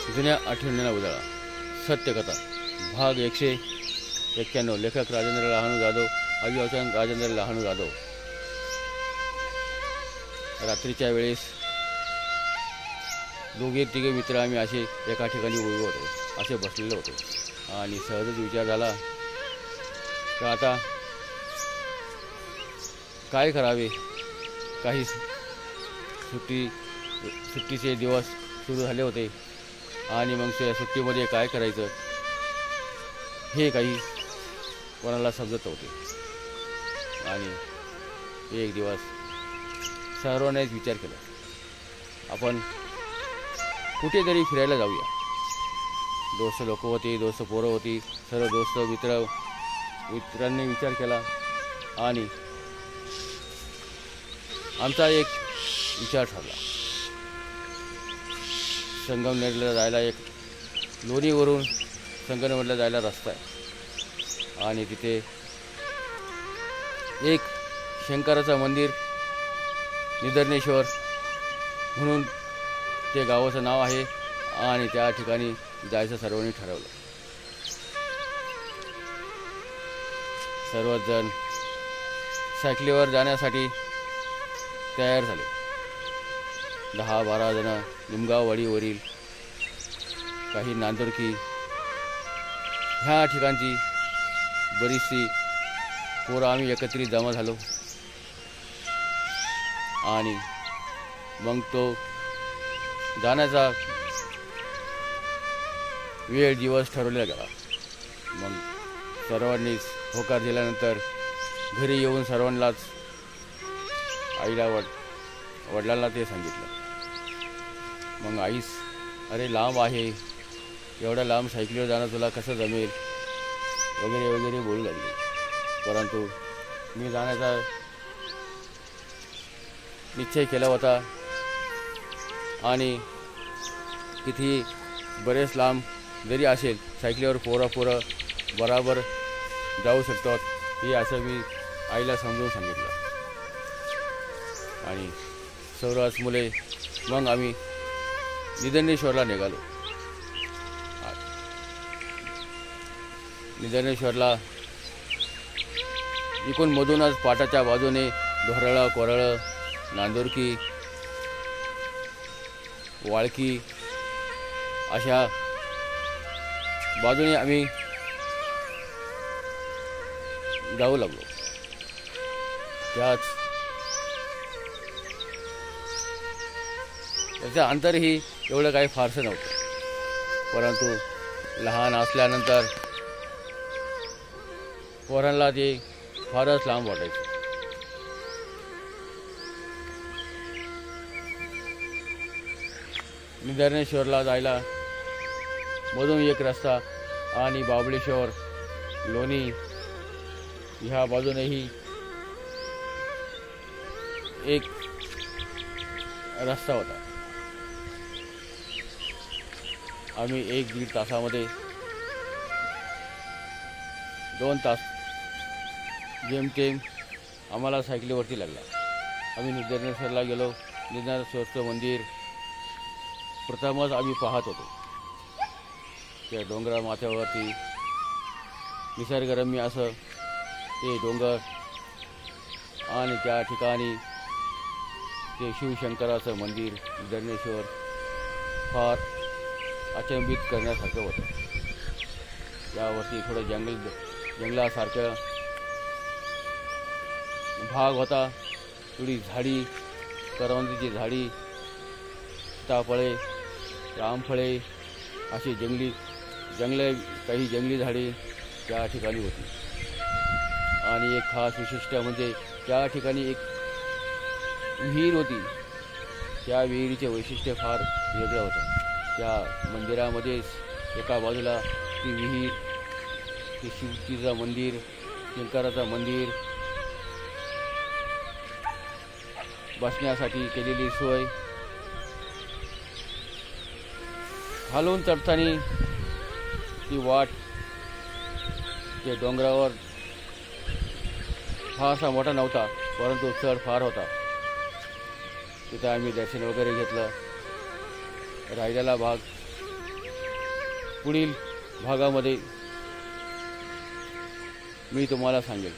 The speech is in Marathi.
जुन्या आठवणींना उजाळा. सत्यकथा भाग 191. लेखक राजेंद्र लहानू जाधव. अभिवाचन राजेंद्र लहानू जाधव. रात्रीच्या वेळेस दोघे तिघे मित्र आम्ही असे एका ठिकाणी उभे होतो, असे बसलेलो होतो आणि सहजच विचार झाला तर आता काय करावे. काही सुट्टीचे दिवस सुरू झाले होते आणि मग त्या सुट्टीमध्ये काय करायचं हे काही कोणाला समजत होते. आणि एक दिवस सर्वांनीच विचार केला, आपण कुठेतरी फिरायला जाऊया. दोस्त लोक होती, दोस्त पोरं होती, सर्व दोस्त मित्रांनी विचार केला आणि आमचा एक विचार ठरला. संगमनेरला जायला लोणीवरून संगमनेरला जायला रस्ता आहे आणि तिथे एक शंकराचं मंदिर निदर्नेश्वर म्हणून ते गावाचं नाव आहे आणि त्या ठिकाणी जायचं सर्वांनी ठरवलं. सर्वजण सायकलीवर जाण्यासाठी तयार झाले. 10-12 जण निमगाववाडीवरील, काही नांदुरकी ह्या ठिकाणची बरीचशी पोरं आम्ही एकत्रित जमा झालो आणि मग तो जाण्याचा वेळ दिवस ठरवला गेला. मग सर्वांनीच होकार दिल्यानंतर घरी येऊन सर्वांनाच आईला वडिलांना ते सांगितलं. मग आईस अरे लांब आहे, एवढ्या लांब सायकलीवर जाणं तुला कसं जमेल वगैरे वगैरे बोलू लागली. परंतु मी जाण्याचा निश्चय केला होता आणि किती बरेच लांब जरी असेल सायकलीवर पोरं बराबर जाऊ शकतात हे असं मी आईला समजून सांगितलं. आणि सर्वच मुले मग आम्ही निदर्नेश्वरला निघालो. निदर्नेश्वरला इकडून मधूनच पाटाच्या बाजूने धोरळं, कोरळं, नांदुरकी, वाळकी अशा बाजूने आम्ही जाऊ लागलो. त्याचं अंतरही एवढं काही फारसं नव्हतं, परंतु लहान असल्यानंतर पोरांना ते फारच लांब वाटायचं. निदर्नेश्वरला जायला मधून एक रस्ता आणि बाबळेश्वर, लोणी ह्या बाजूनेही एक रस्ता होता. आम्ही 1-1.5 तासामध्ये 2 तास जेमतेम आम्हाला सायकलीवरती लागला. आम्ही निदर्नेश्वरला गेलो. निदर्नेश्वरचं मंदिर प्रथमच आम्ही पाहत होतो. त्या डोंगरा माथ्यावरती निसर्गरम्य असं ते डोंगर आणि त्या ठिकाणी ते शिवशंकराचं मंदिर निदर्नेश्वर फार अचंबित करण्यासारखं होतं. यावरती थोडं जंगलासारखं भाग होता. थोडी झाडी, करवंदीची झाडी, सीताफळे, रामफळे अशी काही जंगली झाडे त्या ठिकाणी होती. आणि एक खास विशिष्ट म्हणजे त्या ठिकाणी एक विहीर होती. त्या विहिरीचे वैशिष्ट्य फार वेगळं होतं. त्या मंदिरामध्येच एका बाजूला ती विहीर, ते शिवजीचं मंदिर, शंकराचं मंदिर, बसण्यासाठी केलेली सोय, खालून चढताना ती वाट ते डोंगरावर फारसा मोठा नव्हता, परंतु चढ फार होता. तिथे आम्ही दर्शन वगैरे घेतलं. राहिलेला भाग पुढील भागामध्ये मी तुम्हाला सांगेल.